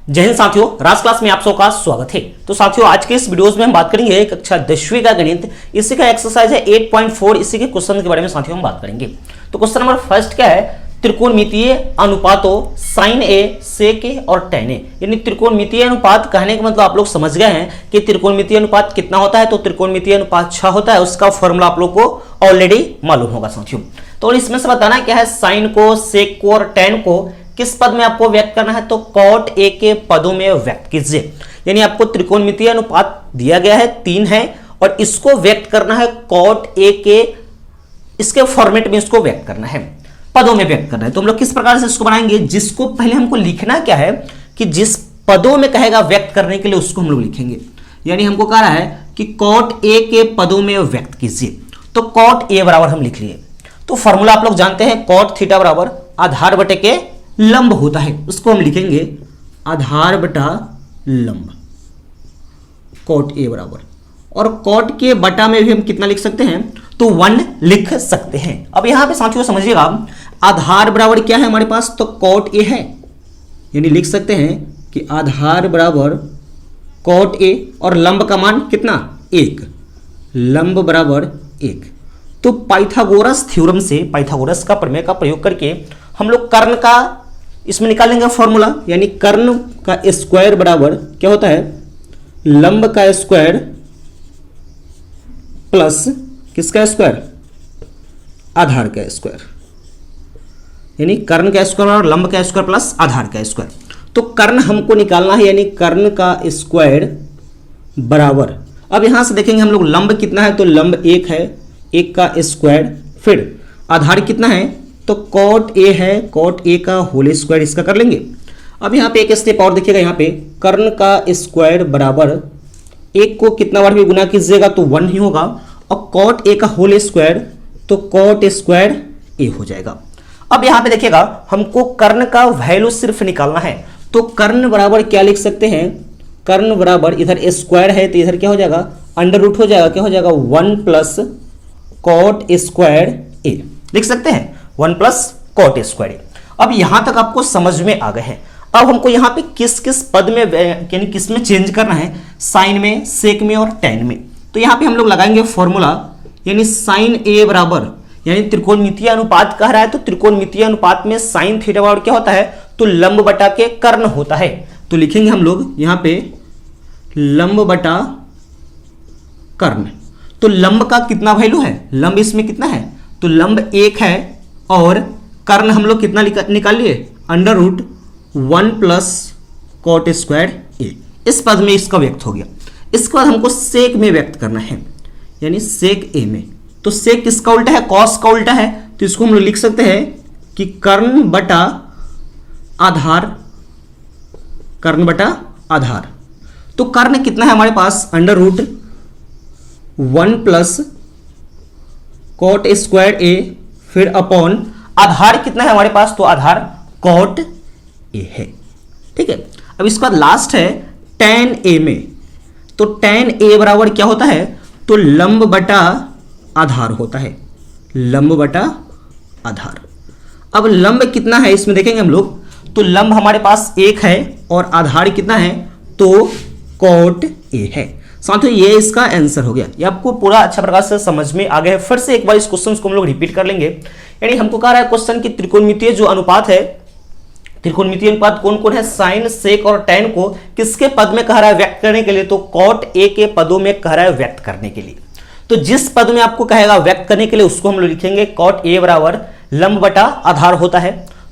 जय हिंद साथियों, राज क्लास में आप सबका स्वागत है। तो साथियों, आज के इस वीडियोस में हम बात करेंगे कक्षा 10वीं का गणित, इसी का एक्सरसाइज है 8.4, इसी के क्वेश्चन के बारे में साथियों हम बात करेंगे। तो क्वेश्चन नंबर फर्स्ट क्या है, त्रिकोणमितीय अनुपातों साइन ए, सेक ए और टेन ए। यानी त्रिकोणमितीय अनुपात कहने का मतलब आप लोग समझ गए हैं कि त्रिकोणमितीय अनुपात कितना होता है। तो त्रिकोणमितीय अनुपात 6 होता है, उसका फॉर्मूला आप लोग को ऑलरेडी मालूम होगा साथियों। तो इसमें से बताना क्या है, साइन को, सेक को और टेन को किस पद में आपको व्यक्त करना है, तो कॉट ए के पदों में व्यक्त कीजिए। यानी आपको त्रिकोणमितीय अनुपात दिया गया है 3 है और इसको व्यक्त करना है कॉट ए के, इसके फॉर्मेट में इसको व्यक्त करना है, पदों में व्यक्त करना है। तो हम लोग किस प्रकार से इसको बनाएंगे, जिसको पहले हमको लिखना क्या है कि जिस पदों में कहेगा व्यक्त करने के लिए उसको हम लोग लिखेंगे। यानी हमको कह रहा है कि कॉट ए के पदों में व्यक्त कीजिए, तो कॉट ए बराबर हम लिख लिए। तो फॉर्मूला आप लोग जानते हैं, कॉट थीटा बराबर आधार बटे के लंब होता है, उसको हम लिखेंगे आधार बटा लंब, कॉट ए बराबर। और कॉट के बटा में भी हम कितना लिख सकते हैं, तो 1 लिख सकते हैं। अब यहां पे साथियों समझिएगा, आधार बराबर क्या है हमारे पास, तो कॉट ए है। यानी लिख सकते हैं कि आधार बराबर कॉट ए और लंब का मान कितना, 1, लंब बराबर 1। तो पाइथागोरस थ्योरम से, पाइथागोरस का प्रमेय का प्रयोग करके हम लोग कर्ण का इसमें निकालेंगे फॉर्मूला। यानी कर्ण का स्क्वायर बराबर क्या होता है, लंब का स्क्वायर प्लस किसका स्क्वायर, आधार का स्क्वायर। यानी कर्ण का स्क्वायर और लंब का स्क्वायर प्लस आधार का स्क्वायर। तो कर्ण हमको निकालना है, यानी कर्ण का स्क्वायर बराबर, अब यहां से देखेंगे हम लोग लंब कितना है, तो लंब 1 है, 1 का स्क्वायर, फिर आधार कितना है, तो कॉट ए है, कॉट ए का होल स्क्वायर, इसका कर लेंगे। अब यहाँ पे एक स्टेप और देखिएगा, यहाँ पे कर्ण का स्क्वायर बराबर 1 को कितना बार भी गुना कीजिएगा तो 1 ही होगा, और कॉट ए का होल स्क्वायर, तो कॉट स्क्वायर ए हो जाएगा। अब यहाँ पे देखिएगा, हमको कर्ण का वैल्यू सिर्फ निकालना है, तो कर्ण बराबर क्या लिख सकते हैं, कर्ण बराबर इधर स्क्वायर है तो इधर क्या हो जाएगा, अंडर रूट हो जाएगा, क्या हो जाएगा 1 प्लस कॉट स्क्वायर ए, लिख सकते हैं 1 प्लस कॉट स्क्वायर ए। अब यहां तक आपको समझ में आ गए हैं। अब हमको यहां पे किस किस पद में यानी किस में चेंज करना है, साइन में, सेक में और टेन में। तो यहां पे हम लोग लगाएंगे फॉर्मूला, यानी साइन ए बराबर, यानी त्रिकोणमितीय अनुपात कह रहा है, तो त्रिकोणमितीय अनुपात में साइन थीटा बराबर क्या होता है, तो लंब बटा के कर्ण होता है। तो लिखेंगे हम लोग यहां पे लंब बटा कर्ण। तो लंब का कितना वैल्यू है, लंब इसमें कितना है, तो लंब 1 है और कर्ण हम लोग कितना निकाल लिए, under root 1 plus cot square A. इस पद में इसका व्यक्त हो गया। इसके बाद हमको सेक में व्यक्त करना है, यानी सेक ए में। तो सेक किसका उल्टा है, कॉस का उल्टा है, तो इसको हम लोग लिख सकते हैं कि कर्ण बटा आधार, कर्ण बटा आधार। तो कर्ण कितना है हमारे पास, under root 1 plus cot square A, फिर अपॉन आधार कितना है हमारे पास, तो आधार कॉट ए है। ठीक है। अब इसके बाद लास्ट है टेन ए में। तो टेन ए बराबर क्या होता है, तो लंब बटा आधार होता है, लंब बटा आधार। अब लंब कितना है इसमें देखेंगे हम लोग, तो लंब हमारे पास 1 है और आधार कितना है, तो कॉट ए है। साथियों ये इसका आंसर हो गया। ये आपको पूरा अच्छा प्रकार से समझ में आ गया है। फिर से एक बार इस क्वेश्चन को हम लोग रिपीट कर लेंगे। यानी हमको कह रहा है क्वेश्चन की त्रिकोणमितीय जो अनुपात है, त्रिकोणमितीय अनुपात कौन कौन है, साइन, सेक और टेन को किसके पद में कह रहा है व्यक्त करने के लिए, तो कॉट ए के पदों में कह रहा है व्यक्त करने के लिए। तो जिस पद में आपको कहेगा व्यक्त करने के लिए उसको हम लोग लिखेंगे कॉट ए बराबर लंब बटा आधार होता है।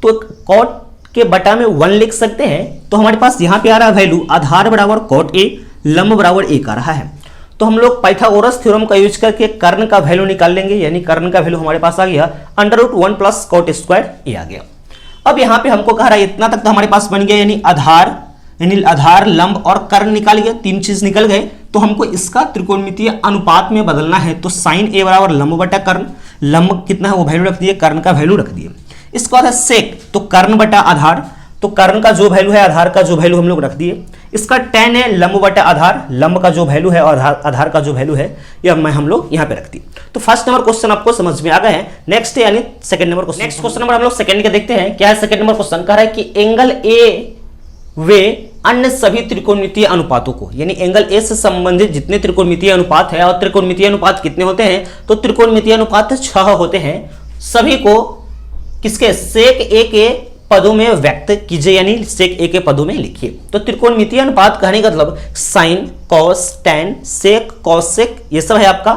तो कॉट के बटा में 1 लिख सकते हैं। तो हमारे पास यहां पे आ रहा है वैल्यू, आधार बराबर कॉट ए, लंब बराबर 1 आ रहा है। तो हम लोग पाइथागोरस थ्योरम का यूज करके कर्ण का वैल्यू निकाल लेंगे। यानी कर्ण का वैल्यू हमारे पास आ गया under root 1 plus cot square A आ गया। अब यहां पे हमको कह रहा है इतना तक तो हमारे पास बन गया, यानी आधार, लंब और कर्ण निकाल गया, 3 चीज निकल गए। तो हमको इसका त्रिकोणमितीय अनुपात में बदलना है। तो साइन ए बराबर लंब बटा कर्ण, लंब कितना है वो वैल्यू रख दिए, कर्ण का वैल्यू रख दिए। इसके बाद है सेक, तो कर्ण बटा आधार, तो कर्ण का जो वैल्यू है आधार का जो वैल्यू हम लोग रख दिए। इसका टेन है लंब बटा आधार, लंब का जो वैल्यू है और आधार का जो वैल्यू है ये हम लोग यहाँ पे रख दिए। तो फर्स्ट नंबर क्वेश्चन आपको समझ में आ गए हैं। नेक्स्ट यानी second number question, next question number हम लोग सेकंड का देखते हैं। क्या है सेकंड नंबर क्वेश्चन, कह रहा है कि एंगल ए वे अन्य सभी त्रिकोणमितीय अनुपातों को, यानी एंगल ए से संबंधित जितने त्रिकोणमितीय अनुपात है, और त्रिकोणमितीय अनुपात कितने होते हैं, तो त्रिकोणमितीय अनुपात 6 होते हैं, सभी को किसके सेक ए के पदों में व्यक्त कीजिए, यानी सेक ए के पदों में लिखिए। तो त्रिकोणमितीय अनुपात कहने का मतलब साइन, कॉस, टैन, सेक, कॉसेक, ये सब है आपका।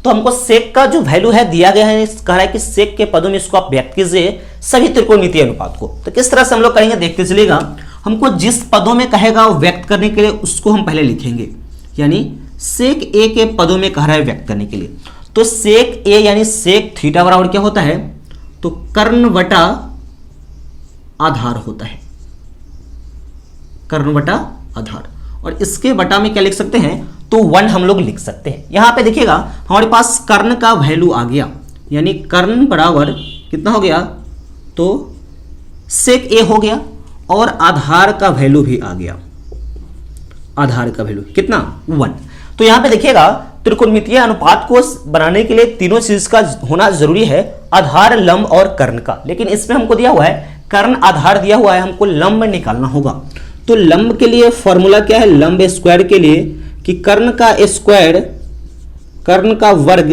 तो हमको सेक का जो वैल्यू है दिया गया है, कह रहा है कि सेक के पदों में इसको आप व्यक्त कीजिए सभी त्रिकोणमितीय अनुपात को। तो किस तरह से हम लोग करेंगे देखते चलिएगा। हमको जिस पदों में कहेगा वो व्यक्त करने के लिए उसको हम पहले लिखेंगे, यानी सेक ए के पदों में कह रहा है व्यक्त करने के लिए। तो सेक ए यानी सेक थीटा बराबर क्या होता है, तो कर्ण बटा आधार होता है, कर्ण बटा आधार। और इसके बटा में क्या लिख सकते हैं, तो 1 हम लोग लिख सकते हैं। यहां पे देखिएगा हमारे पास कर्ण का वैल्यू आ गया, यानी कर्ण बराबर कितना हो गया, तो सेक ए हो गया, और आधार का वैल्यू भी आ गया, आधार का वैल्यू कितना 1। तो यहां पे देखिएगा त्रिकोणमितीय अनुपात को बनाने के लिए तीनों चीज का होना जरूरी है, आधार, लंब और कर्ण का। लेकिन इसमें हमको दिया हुआ है कर्ण आधार दिया हुआ है, हमको लंब निकालना होगा। तो लंब के लिए फॉर्मूला क्या है, लंब स्क्वायर के लिए कि कर्ण का स्क्वायर, कर्ण का वर्ग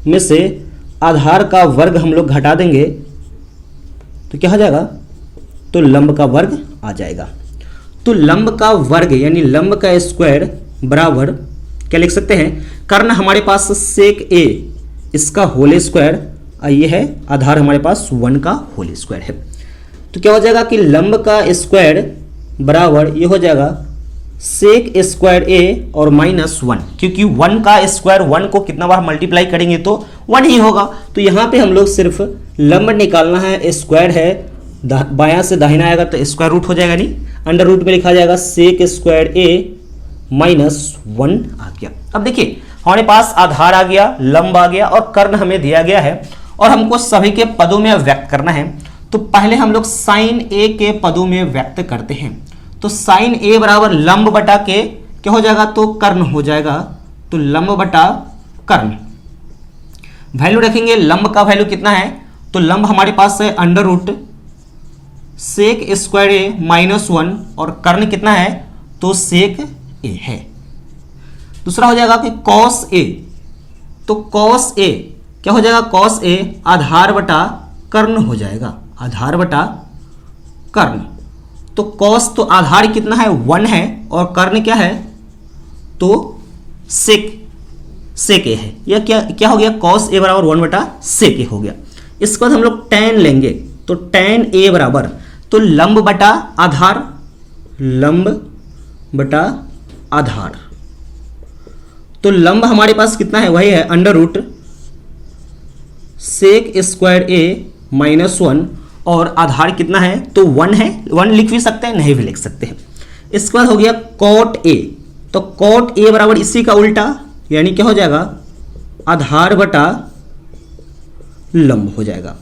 में से आधार का वर्ग हम लोग घटा देंगे तो क्या हो जाएगा, तो लंब का वर्ग आ जाएगा। तो लंब का वर्ग यानी लंब का स्क्वायर बराबर क्या लिख सकते हैं, कर्ण हमारे पास सेक ए इसका होल स्क्वायर, ये है आधार हमारे पास 1 का होल स्क्वायर है। तो क्या हो जाएगा कि लंब का स्क्वायर बराबर ये हो जाएगा सेक स्क्वायर ए और -1, क्योंकि 1 का स्क्वायर 1 को कितना बार मल्टीप्लाई करेंगे तो 1 ही होगा। तो यहाँ पे हम लोग सिर्फ लंब निकालना है, स्क्वायर है, बायां से दाहिना आएगा तो स्क्वायर रूट हो जाएगा, नहीं अंडर रूट में लिखा जाएगा सेक स्क्वायर ए -1 आ गया। अब देखिए हमारे पास आधार आ गया, लंब आ गया और कर्ण हमें दिया गया है, और हमको सभी के पदों में व्यक्त करना है। तो पहले हम लोग साइन ए के पदों में व्यक्त करते हैं। तो साइन ए बराबर लंब बटा के क्या हो जाएगा, तो कर्ण हो जाएगा। तो लंब बटा कर्ण, वैल्यू रखेंगे, लंब का वैल्यू कितना है, तो लंब हमारे पास है अंडर रूट सेक स्क्वायर ए -1, और कर्ण कितना है, तो सेक ए है। दूसरा हो जाएगा कि कॉस ए, तो कॉस ए क्या हो जाएगा, कॉस ए आधार बटा कर्ण हो जाएगा, आधार बटा कर्ण। तो कॉस तो आधार कितना है 1 है, और कर्ण क्या है, तो सेक ए है। यह क्या हो गया, कॉस ए बराबर 1 बटा सेक ए हो गया। इसके बाद हम लोग टैन लेंगे, तो टैन ए बराबर तो लंब बटा आधार, लंब बटा आधार। तो लंब हमारे पास कितना है, वही है अंडर रूट सेक स्क्वायर ए -1, और आधार कितना है, तो 1 है। 1 लिख भी सकते हैं, नहीं भी लिख सकते हैं। इसके बाद हो गया कॉट ए, तो कॉट ए बराबर इसी का उल्टा, यानी क्या हो जाएगा, आधार बटा लंब हो जाएगा।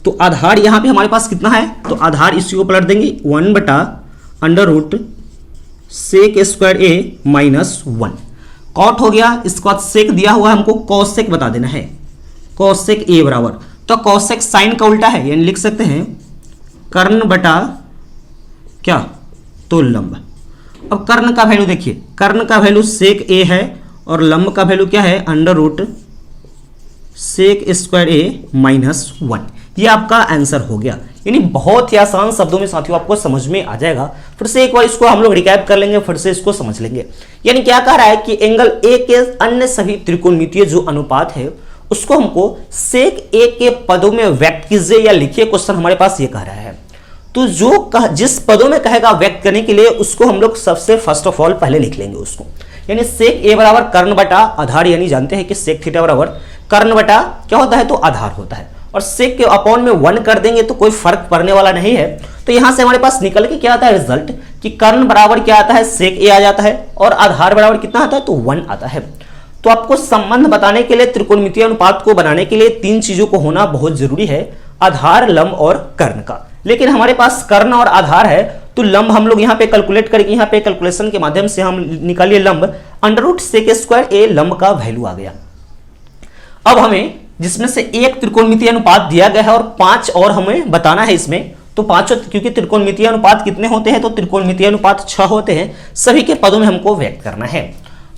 तो आधार यहां पे हमारे पास कितना है, तो आधार इसी को पलट देंगे 1 बटा अंडर रूट सेक स्क्वायर ए -1, कॉट हो गया। इसके बाद सेक दिया हुआ है, हमको कॉसेक बता देना है, कॉसेक ए बराबर, तो कॉसेक साइन का उल्टा है, यानी लिख सकते हैं कर्ण बटा क्या, तो लंब। अब कर्ण का वैल्यू देखिए, कर्ण का वैल्यू सेक ए है, और लंब का वैल्यू क्या है, अंडर रूट सेक स्क्वायर ए -1। ये आपका आंसर हो गया। यानी बहुत ही आसान शब्दों में साथियों आपको समझ में आ जाएगा। फिर से एक बार इसको हम लोग रिकैप कर लेंगे, फिर से इसको समझ लेंगे। यानी क्या कह रहा है कि एंगल ए के अन्य सभी त्रिकोणमितीय जो अनुपात है उसको हमको सेक ए के पदों में व्यक्त कीजिए या लिखिए। क्वेश्चन हमारे पास ये कह रहा है, तो जिस पदों में कहेगा व्यक्त करने के लिए उसको हम लोग सबसे फर्स्ट ऑफ ऑल पहले लिख लेंगे उसको। यानी सेक ए बराबर कर्ण बटा आधार, यानी जानते हैं कि सेक थीटा बराबर कर्ण बटा क्या होता है, तो आधार होता है। और सेक के अपॉन में 1 कर देंगे तो कोई फर्क पड़ने वाला नहीं है। तो यहां से हमारे पास निकल के क्या आता है रिजल्ट, कि कर्ण बराबर क्या आता है, सेक ए आ जाता है, और आधार बराबर कितना आता है, तो 1 आता है। तो आपको संबंध बताने के लिए, त्रिकोणमितीय अनुपात को बनाने के लिए 3 चीजों को होना बहुत जरूरी है, आधार, लंब और कर्ण का। लेकिन हमारे पास कर्ण और आधार है, तो लंब हम लोग यहाँ पे कैलकुलेट करेंगे। यहाँ पे कैलकुलेशन के माध्यम से हम निकालिए लंब, अंडर रूट सेक स्क्वायर ए लंब का वैल्यू आ गया। अब हमें जिसमें से एक त्रिकोणमितीय अनुपात दिया गया है और 5 और हमें बताना है इसमें, तो पांचों, क्योंकि त्रिकोणमितीय अनुपात कितने होते हैं, तो त्रिकोणमितीय अनुपात 6 होते हैं, सभी के पदों में हमको व्यक्त करना है।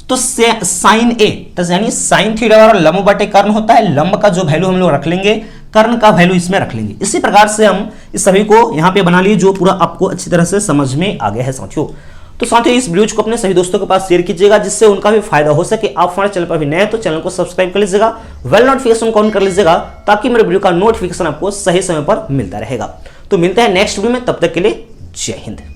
तो साइन ए यानी साइन थीटा और लंब बटे कर्ण होता है, लंब का जो वैल्यू हम लोग रख लेंगे, कर्ण का वैल्यू इसमें रख लेंगे। इसी प्रकार से हम इस सभी को यहाँ पे बना लिए, जो पूरा आपको अच्छी तरह से समझ में आ गया है साथियों। तो साथियों इस वीडियो को अपने सभी दोस्तों के पास शेयर कीजिएगा, जिससे उनका भी फायदा हो सके। आप हमारे चैनल पर भी नए हैं तो चैनल को सब्सक्राइब कर लीजिएगा, वेल नोटिफिकेशन को ऑन कर लीजिएगा, ताकि मेरे वीडियो का नोटिफिकेशन आपको सही समय पर मिलता रहेगा। तो मिलते हैं नेक्स्ट वीडियो में, तब तक के लिए जय हिंद।